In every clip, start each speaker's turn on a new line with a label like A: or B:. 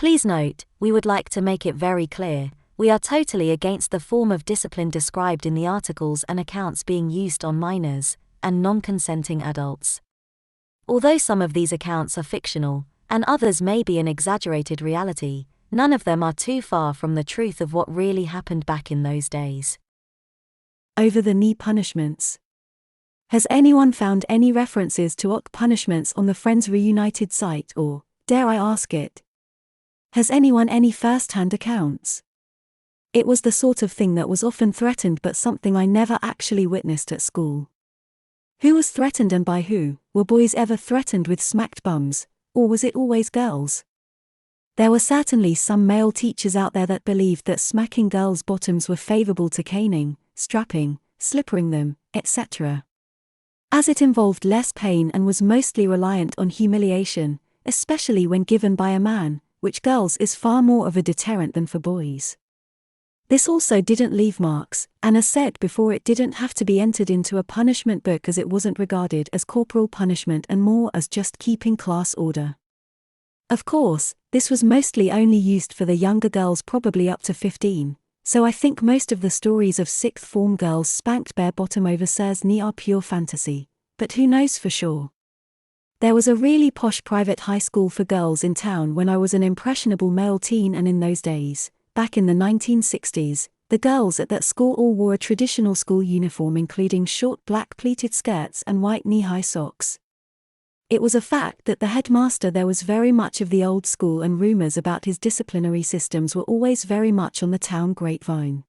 A: Please note, we would like to make it very clear, we are totally against the form of discipline described in the articles and accounts being used on minors and non-consenting adults. Although some of these accounts are fictional, and others may be an exaggerated reality, none of them are too far from the truth of what really happened back in those days.
B: Over-the-knee punishments. Has anyone found any references to OC punishments on the Friends Reunited site or, dare I ask it, has anyone any first-hand accounts? It was the sort of thing that was often threatened but something I never actually witnessed at school. Who was threatened and by who? Were boys ever threatened with smacked bums, or was it always girls? There were certainly some male teachers out there that believed that smacking girls' bottoms were favorable to caning, strapping, slippering them, etc. As it involved less pain and was mostly reliant on humiliation, especially when given by a man, which girls is far more of a deterrent than for boys. This also didn't leave marks, and as said before, it didn't have to be entered into a punishment book as it wasn't regarded as corporal punishment and more as just keeping class order. Of course, this was mostly only used for the younger girls, probably up to 15, so I think most of the stories of sixth form girls spanked bare bottom over sir's knee are pure fantasy, but who knows for sure. There was a really posh private high school for girls in town when I was an impressionable male teen, and in those days, back in the 1960s, the girls at that school all wore a traditional school uniform including short black pleated skirts and white knee-high socks. It was a fact that the headmaster there was very much of the old school, and rumors about his disciplinary systems were always very much on the town grapevine.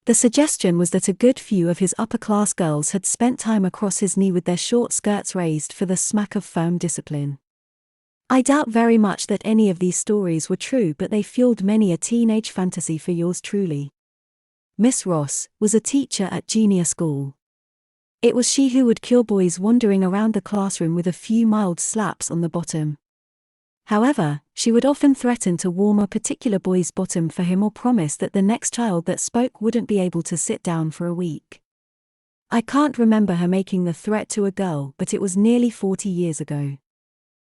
B: The suggestion was that a good few of his upper-class girls had spent time across his knee with their short skirts raised for the smack of firm discipline. I doubt very much that any of these stories were true, but they fueled many a teenage fantasy for yours truly. Miss Ross was a teacher at junior school. It was she who would cure boys wandering around the classroom with a few mild slaps on the bottom. However, she would often threaten to warm a particular boy's bottom for him or promise that the next child that spoke wouldn't be able to sit down for a week. I can't remember her making the threat to a girl, but it was nearly 40 years ago.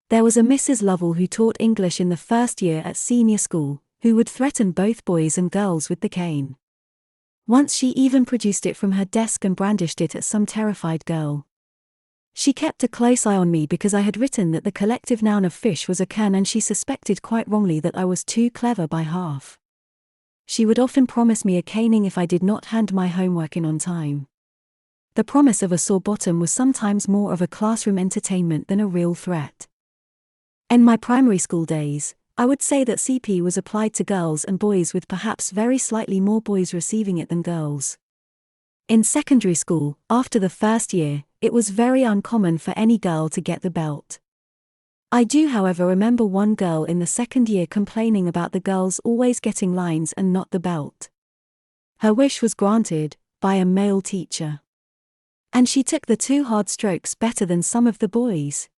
B: There was a Mrs. Lovell who taught English in the first year at senior school, who would threaten both boys and girls with the cane. Once she even produced it from her desk and brandished it at some terrified girl. She kept a close eye on me because I had written that the collective noun of fish was a can, and she suspected quite wrongly that I was too clever by half. She would often promise me a caning if I did not hand my homework in on time. The promise of a sore bottom was sometimes more of a classroom entertainment than a real threat. In my primary school days, I would say that CP was applied to girls and boys, with perhaps very slightly more boys receiving it than girls. In secondary school, after the first year, it was very uncommon for any girl to get the belt. I do, however, remember one girl in the second year complaining about the girls always getting lines and not the belt. Her wish was granted, by a male teacher. And she took the 2 hard strokes better than some of the boys.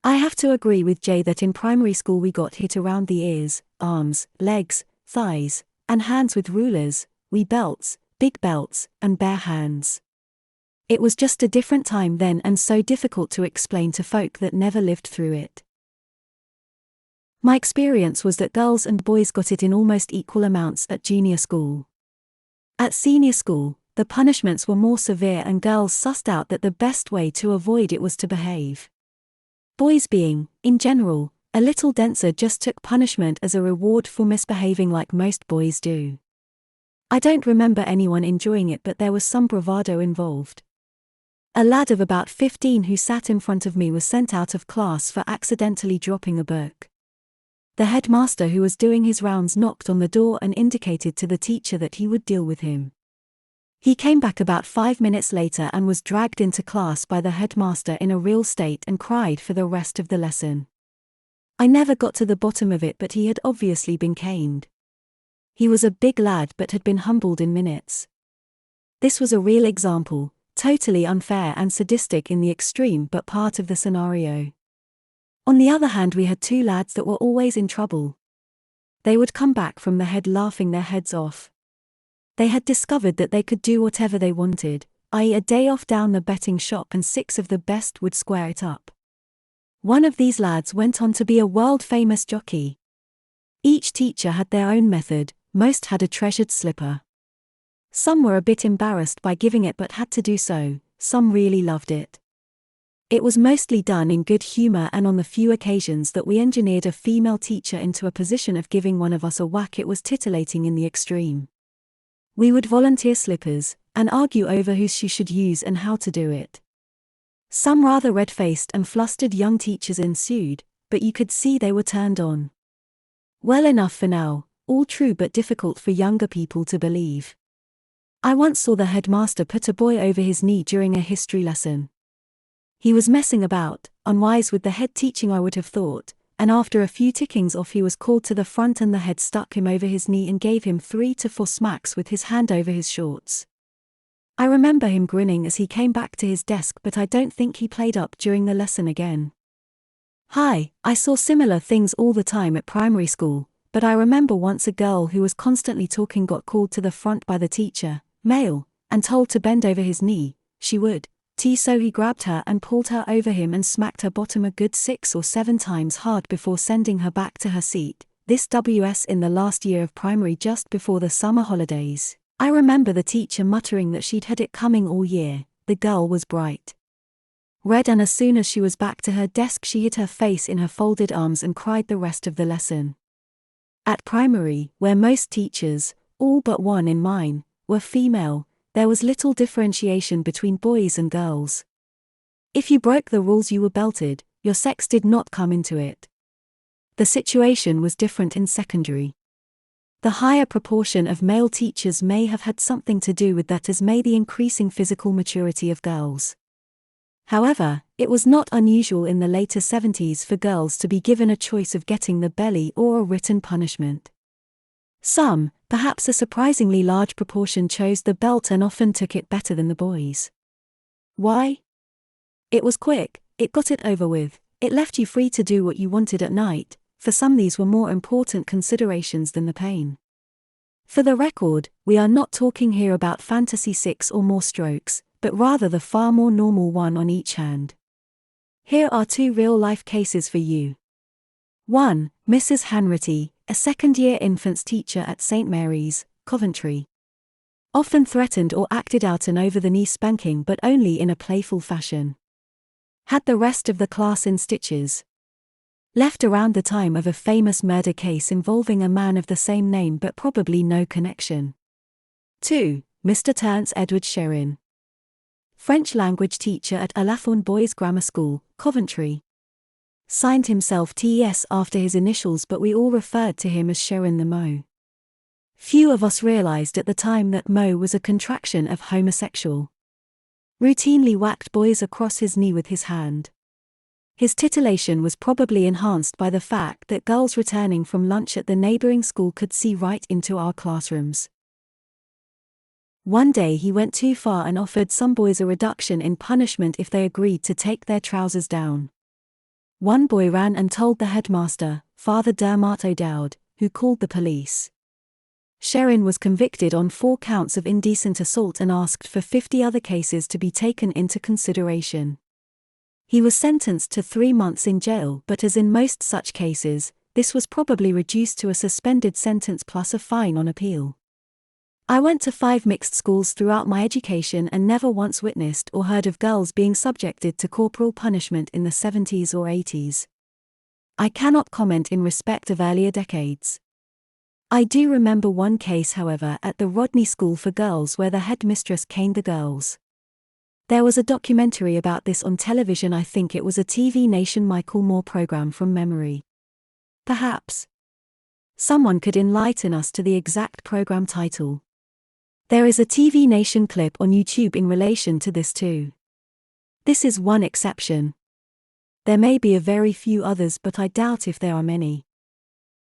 B: I have to agree with Jay that in primary school we got hit around the ears, arms, legs, thighs, and hands with rulers, wee belts, big belts, and bare hands. It was just a different time then, and so difficult to explain to folk that never lived through it. My experience was that girls and boys got it in almost equal amounts at junior school. At senior school, the punishments were more severe, and girls sussed out that the best way to avoid it was to behave. Boys, being, in general, a little denser, just took punishment as a reward for misbehaving like most boys do. I don't remember anyone enjoying it, but there was some bravado involved. A lad of about 15 who sat in front of me was sent out of class for accidentally dropping a book. The headmaster, who was doing his rounds, knocked on the door and indicated to the teacher that he would deal with him. He came back about 5 minutes later and was dragged into class by the headmaster in a real state and cried for the rest of the lesson. I never got to the bottom of it, but he had obviously been caned. He was a big lad but had been humbled in minutes. This was a real example, totally unfair and sadistic in the extreme, but part of the scenario. On the other hand, we had 2 lads that were always in trouble. They would come back from the head laughing their heads off. They had discovered that they could do whatever they wanted, i.e. a day off down the betting shop, and 6 of the best would square it up. One of these lads went on to be a world-famous jockey. Each teacher had their own method, most had a treasured slipper. Some were a bit embarrassed by giving it but had to do so, some really loved it. It was mostly done in good humor, and on the few occasions that we engineered a female teacher into a position of giving one of us a whack, it was titillating in the extreme. We would volunteer slippers, and argue over whose she should use and how to do it. Some rather red-faced and flustered young teachers ensued, but you could see they were turned on. Well enough for now, all true but difficult for younger people to believe. I once saw the headmaster put a boy over his knee during a history lesson. He was messing about, unwise with the head teaching I would have thought, and after a few tickings off he was called to the front and the head stuck him over his knee and gave him 3 to 4 smacks with his hand over his shorts. I remember him grinning as he came back to his desk, but I don't think he played up during the lesson again. Hi, I saw similar things all the time at primary school, but I remember once a girl who was constantly talking got called to the front by the teacher, male, and told to bend over his knee. She would. So he grabbed her and pulled her over him and smacked her bottom a good 6 or 7 times hard before sending her back to her seat. This was in the last year of primary just before the summer holidays. I remember the teacher muttering that she'd had it coming all year. The girl was bright red, and as soon as she was back to her desk she hid her face in her folded arms and cried the rest of the lesson. At primary, where most teachers, all but one in mine, were female, there was little differentiation between boys and girls. If you broke the rules you were belted, your sex did not come into it. The situation was different in secondary. The higher proportion of male teachers may have had something to do with that, as may the increasing physical maturity of girls. However, it was not unusual in the later 70s for girls to be given a choice of getting the belly or a written punishment. Some, perhaps a surprisingly large proportion, chose the belt and often took it better than the boys. Why? It was quick, it got it over with, it left you free to do what you wanted at night. For some these were more important considerations than the pain. For the record, we are not talking here about fantasy 6 or more strokes, but rather the far more normal one on each hand. Here are 2 real-life cases for you. 1. Mrs. Hanratty, a second-year infants teacher at St. Mary's, Coventry. Often threatened or acted out an over-the-knee spanking, but only in a playful fashion. Had the rest of the class in stitches. Left around the time of a famous murder case involving a man of the same name but probably no connection. 2. Mr. Terence Edward Sherin. French language teacher at Alathorn Boys Grammar School, Coventry. Signed himself TES after his initials, but we all referred to him as Sherin the Mo. Few of us realized at the time that Mo was a contraction of homosexual. Routinely whacked boys across his knee with his hand. His titillation was probably enhanced by the fact that girls returning from lunch at the neighboring school could see right into our classrooms. One day he went too far and offered some boys a reduction in punishment if they agreed to take their trousers down. One boy ran and told the headmaster, Father Dermot O'Dowd, who called the police. Sherin was convicted on 4 counts of indecent assault and asked for 50 other cases to be taken into consideration. He was sentenced to 3 months in jail, but as in most such cases, this was probably reduced to a suspended sentence plus a fine on appeal. I went to 5 mixed schools throughout my education and never once witnessed or heard of girls being subjected to corporal punishment in the 70s or 80s. I cannot comment in respect of earlier decades. I do remember one case, however, at the Rodney School for Girls where the headmistress caned the girls. There was a documentary about this on television. I think it was a TV Nation Michael Moore program from memory. Perhaps someone could enlighten us to the exact program title. There is a TV Nation clip on YouTube in relation to this too. This is one exception. There may be a very few others, but I doubt if there are many.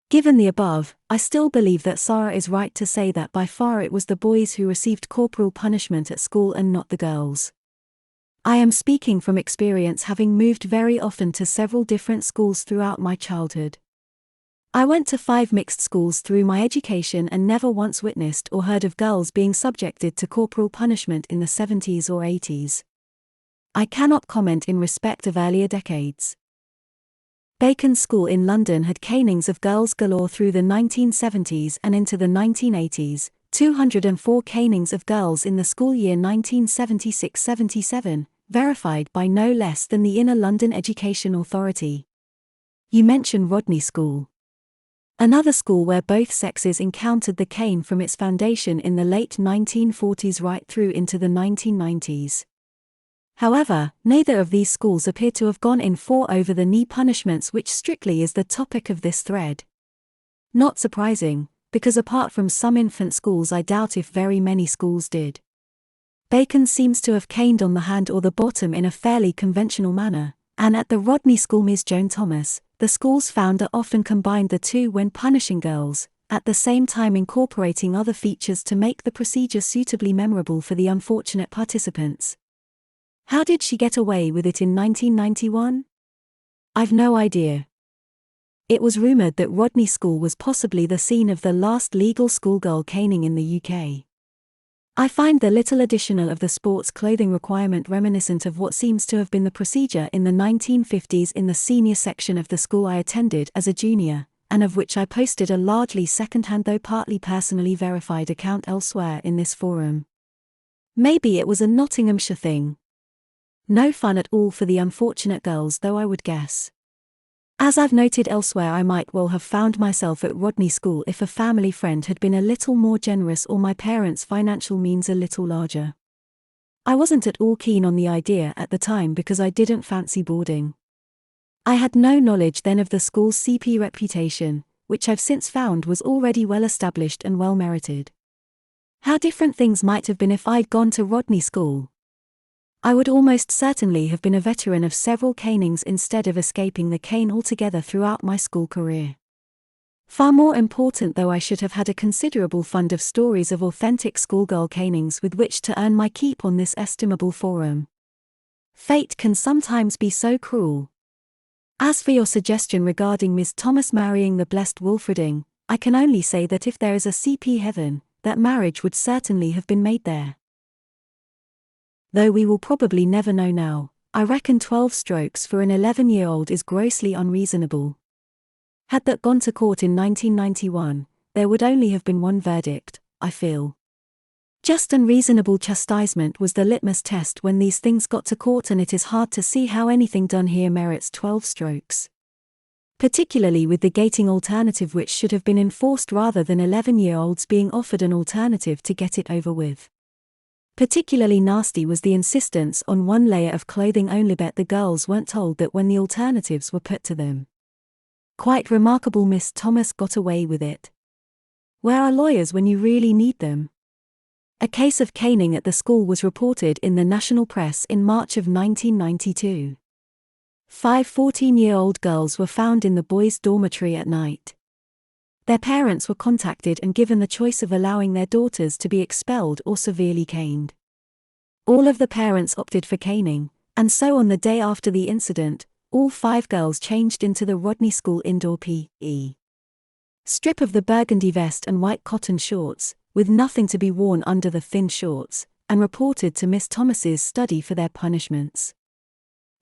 B: Given the above, I still believe that Sarah is right to say that by far it was the boys who received corporal punishment at school and not the girls. I am speaking from experience, having moved very often to several different schools throughout my childhood. I went to 5 mixed schools through my education and never once witnessed or heard of girls being subjected to corporal punishment in the 70s or 80s. I cannot comment in respect of earlier decades. Bacon School in London had canings of girls galore through the 1970s and into the 1980s, 204 canings of girls in the school year 1976-77, verified by no less than the Inner London Education Authority. You mention Rodney School. Another school where both sexes encountered the cane from its foundation in the late 1940s right through into the 1990s. However, neither of these schools appear to have gone in for over-the-knee punishments, which strictly is the topic of this thread. Not surprising, because apart from some infant schools I doubt if very many schools did. Bacon seems to have caned on the hand or the bottom in a fairly conventional manner, and at the Rodney School Ms. Joan Thomas, the school's founder, often combined the two when punishing girls, at the same time incorporating other features to make the procedure suitably memorable for the unfortunate participants. How did she get away with it in 1991? I've no idea. It was rumoured that Rodney School was possibly the scene of the last legal schoolgirl caning in the UK. I find the little additional of the sports clothing requirement reminiscent of what seems to have been the procedure in the 1950s in the senior section of the school I attended as a junior, and of which I posted a largely second-hand though partly personally verified account elsewhere in this forum. Maybe it was a Nottinghamshire thing. No fun at all for the unfortunate girls, though, I would guess. As I've noted elsewhere, I might well have found myself at Rodney School if a family friend had been a little more generous or my parents' financial means a little larger. I wasn't at all keen on the idea at the time because I didn't fancy boarding. I had no knowledge then of the school's CP reputation, which I've since found was already well established and well merited. How different things might have been if I'd gone to Rodney School. I would almost certainly have been a veteran of several canings instead of escaping the cane altogether throughout my school career. Far more important, though, I should have had a considerable fund of stories of authentic schoolgirl canings with which to earn my keep on this estimable forum. Fate can sometimes be so cruel. As for your suggestion regarding Miss Thomas marrying the blessed Wilfreding, I can only say that if there is a CP heaven, that marriage would certainly have been made there. Though we will probably never know now, I reckon 12 strokes for an 11-year-old is grossly unreasonable. Had that gone to court in 1991, there would only have been one verdict, I feel. Just unreasonable chastisement was the litmus test when these things got to court, and it is hard to see how anything done here merits 12 strokes. Particularly with the gating alternative, which should have been enforced rather than 11-year-olds being offered an alternative to get it over with. Particularly nasty was the insistence on one layer of clothing only. Bet the girls weren't told that when the alternatives were put to them. Quite remarkable. Miss Thomas got away with it. Where are lawyers when you really need them? A case of caning at the school was reported in the national press in March of 1992. 5 14-year-old girls were found in the boys' dormitory at night. Their parents were contacted and given the choice of allowing their daughters to be expelled or severely caned. All of the parents opted for caning, and so on the day after the incident, all 5 girls changed into the Rodney School indoor PE strip of the burgundy vest and white cotton shorts, with nothing to be worn under the thin shorts, and reported to Miss Thomas's study for their punishments.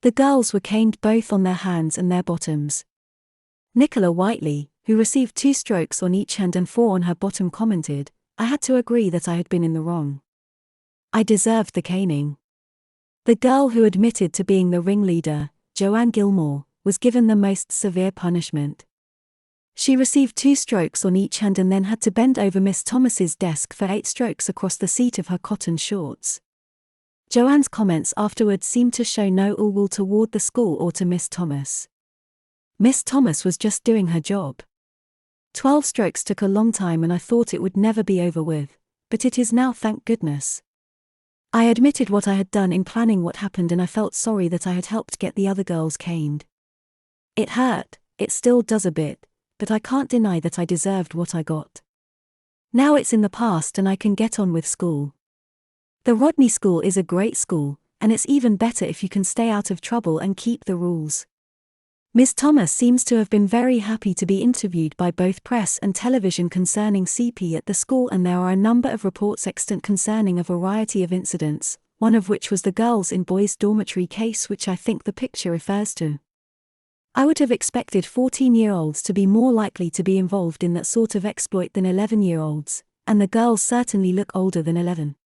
B: The girls were caned both on their hands and their bottoms. Nicola Whiteley, who received 2 strokes on each hand and 4 on her bottom, commented, "I had to agree that I had been in the wrong. I deserved the caning." The girl who admitted to being the ringleader, Joanne Gilmore, was given the most severe punishment. She received 2 strokes on each hand and then had to bend over Miss Thomas's desk for 8 strokes across the seat of her cotton shorts. Joanne's comments afterwards seemed to show no ill will toward the school or to Miss Thomas. Miss Thomas was just doing her job. 12 strokes took a long time and I thought it would never be over with, but it is now, thank goodness. I admitted what I had done in planning what happened, and I felt sorry that I had helped get the other girls caned. It hurt, it still does a bit, but I can't deny that I deserved what I got. Now it's in the past and I can get on with school. The Rodney School is a great school, and it's even better if you can stay out of trouble and keep the rules. Miss Thomas seems to have been very happy to be interviewed by both press and television concerning CP at the school, and there are a number of reports extant concerning a variety of incidents, one of which was the girls in boys' dormitory case, which I think the picture refers to. I would have expected 14-year-olds to be more likely to be involved in that sort of exploit than 11-year-olds, and the girls certainly look older than 11.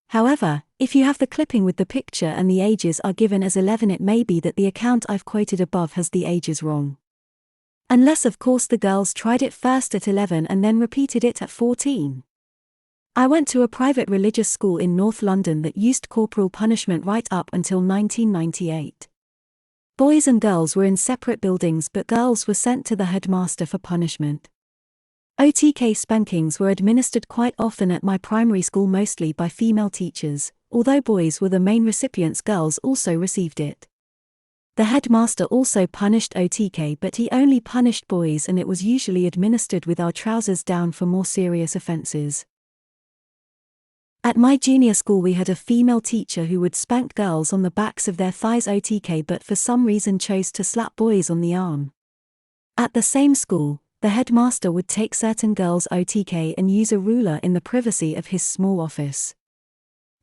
B: However, if you have the clipping with the picture and the ages are given as 11, it may be that the account I've quoted above has the ages wrong. Unless of course the girls tried it first at 11 and then repeated it at 14. I went to a private religious school in North London that used corporal punishment right up until 1998. Boys and girls were in separate buildings, but girls were sent to the headmaster for punishment. OTK spankings were administered quite often at my primary school, mostly by female teachers. Although boys were the main recipients, girls also received it. The headmaster also punished OTK, but he only punished boys, and it was usually administered with our trousers down for more serious offences. At my junior school we had a female teacher who would spank girls on the backs of their thighs OTK, but for some reason chose to slap boys on the arm. At the same school, the headmaster would take certain girls OTK and use a ruler in the privacy of his small office.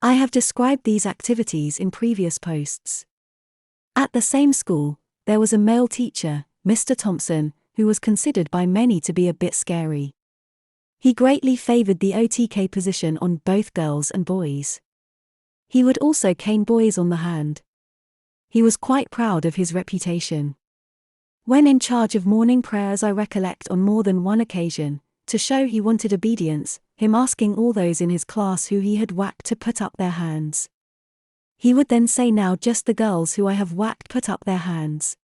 B: I have described these activities in previous posts. At the same school, there was a male teacher, Mr. Thompson, who was considered by many to be a bit scary. He greatly favoured the OTK position on both girls and boys. He would also cane boys on the hand. He was quite proud of his reputation. When in charge of morning prayers, I recollect on more than one occasion, to show he wanted obedience, him asking all those in his class who he had whacked to put up their hands. He would then say, "Now just the girls who I have whacked put up their hands."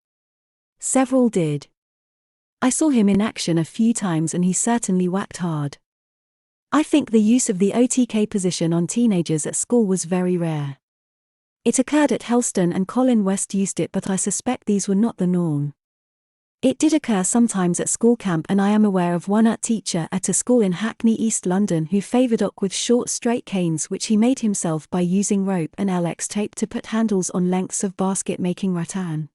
B: Several did. I saw him in action a few times and he certainly whacked hard. I think the use of the OTK position on teenagers at school was very rare. It occurred at Helston and Colin West used it, but I suspect these were not the norm. It did occur sometimes at school camp, and I am aware of one art teacher at a school in Hackney, East London, who favoured OK with short straight canes which he made himself by using rope and LX tape to put handles on lengths of basket, making rattan.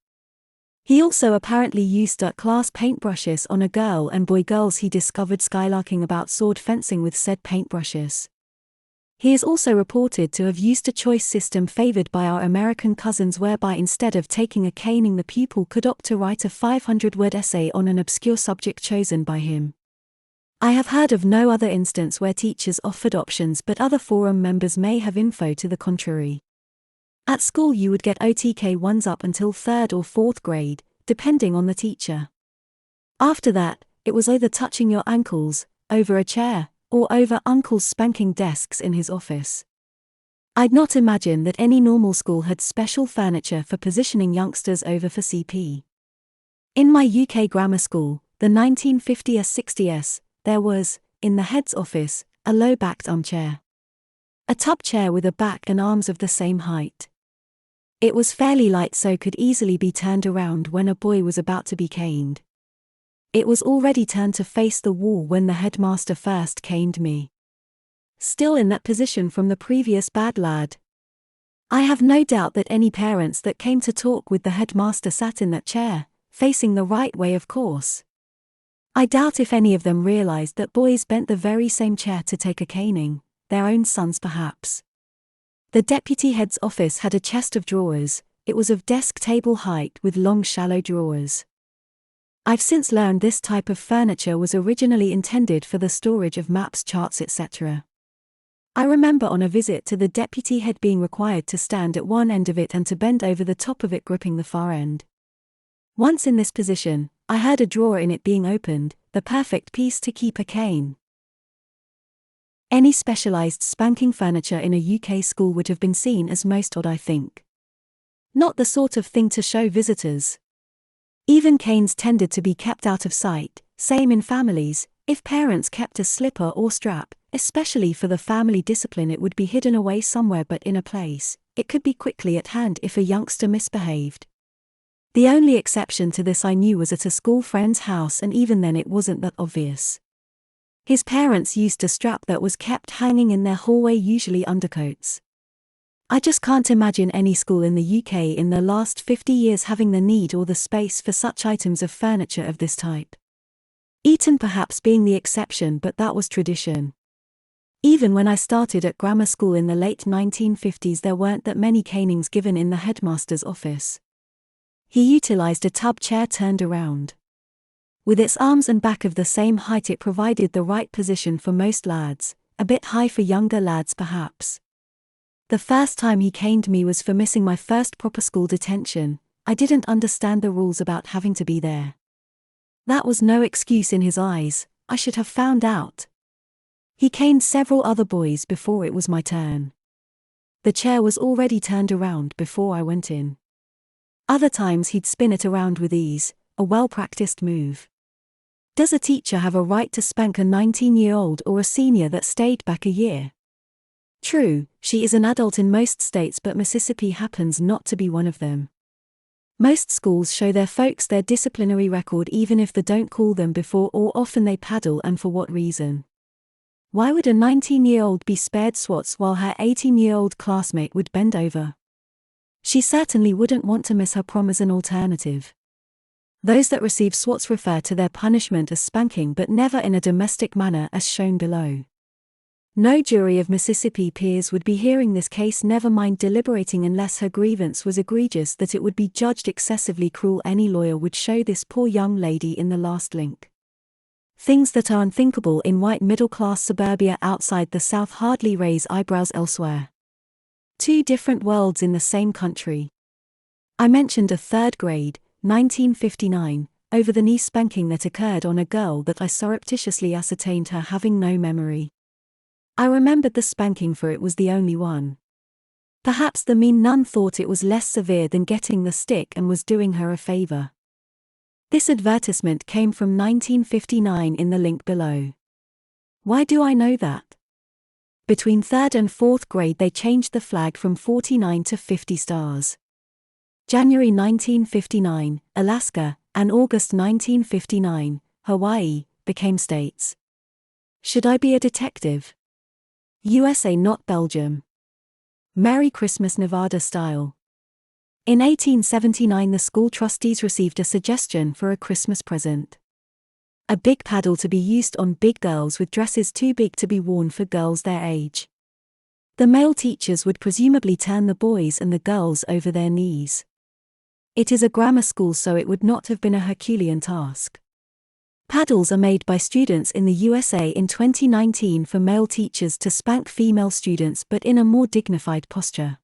B: He also apparently used class paintbrushes on a girl and boy girls he discovered skylarking about sword fencing with said paintbrushes. He is also reported to have used a choice system favoured by our American cousins, whereby instead of taking a caning the pupil could opt to write a 500-word essay on an obscure subject chosen by him. I have heard of no other instance where teachers offered options, but other forum members may have info to the contrary. At school you would get OTK ones up until 3rd or 4th grade, depending on the teacher. After that, it was either touching your ankles, over a chair, or over uncle's spanking desks in his office. I'd not imagine that any normal school had special furniture for positioning youngsters over for CP. In my UK grammar school, the 1950s-60s, there was, in the head's office, a low-backed armchair. A tub chair with a back and arms of the same height. It was fairly light, so could easily be turned around when a boy was about to be caned. It was already turned to face the wall when the headmaster first caned me. Still in that position from the previous bad lad. I have no doubt that any parents that came to talk with the headmaster sat in that chair, facing the right way of course. I doubt if any of them realized that boys bent the very same chair to take a caning, their own sons perhaps. The deputy head's office had a chest of drawers. It was of desk table height with long shallow drawers. I've since learned this type of furniture was originally intended for the storage of maps, charts, etc. I remember on a visit to the deputy head being required to stand at one end of it and to bend over the top of it, gripping the far end. Once in this position, I heard a drawer in it being opened, the perfect piece to keep a cane. Any specialized spanking furniture in a UK school would have been seen as most odd, I think. Not the sort of thing to show visitors. Even canes tended to be kept out of sight, same in families. If parents kept a slipper or strap, especially for the family discipline, it would be hidden away somewhere, but in a place it could be quickly at hand if a youngster misbehaved. The only exception to this I knew was at a school friend's house, and even then it wasn't that obvious. His parents used a strap that was kept hanging in their hallway, usually undercoats. I just can't imagine any school in the UK in the last 50 years having the need or the space for such items of furniture of this type. Eton perhaps being the exception, but that was tradition. Even when I started at grammar school in the late 1950s, there weren't that many canings given in the headmaster's office. He utilized a tub chair turned around. With its arms and back of the same height, it provided the right position for most lads, a bit high for younger lads perhaps. The first time he caned me was for missing my first proper school detention. I didn't understand the rules about having to be there. That was no excuse in his eyes. I should have found out. He caned several other boys before it was my turn. The chair was already turned around before I went in. Other times he'd spin it around with ease, a well-practiced move. Does a teacher have a right to spank a 19-year-old or a senior that stayed back a year? True, she is an adult in most states, but Mississippi happens not to be one of them. Most schools show their folks their disciplinary record even if they don't call them before or often they paddle, and for what reason? Why would a 19-year-old be spared swats while her 18-year-old classmate would bend over? She certainly wouldn't want to miss her prom as an alternative. Those that receive swats refer to their punishment as spanking, but never in a domestic manner as shown below. No jury of Mississippi peers would be hearing this case, never mind deliberating, unless her grievance was egregious that it would be judged excessively cruel. Any lawyer would show this poor young lady in the last link. Things that are unthinkable in white middle-class suburbia outside the South hardly raise eyebrows elsewhere. Two different worlds in the same country. I mentioned a third grade, 1959, over-the-knee spanking that occurred on a girl that I surreptitiously ascertained her having no memory. I remembered the spanking, for it was the only one. Perhaps the mean nun thought it was less severe than getting the stick and was doing her a favor. This advertisement came from 1959 in the link below. Why do I know that? Between 3rd and 4th grade they changed the flag from 49 to 50 stars. January 1959, Alaska, and August 1959, Hawaii, became states. Should I be a detective? USA, not Belgium. Merry Christmas, Nevada style. In 1879 the school trustees received a suggestion for a Christmas present. A big paddle to be used on big girls with dresses too big to be worn for girls their age. The male teachers would presumably turn the boys and the girls over their knees. It is a grammar school, so it would not have been a Herculean task. Paddles are made by students in the USA in 2019 for male teachers to spank female students, but in a more dignified posture.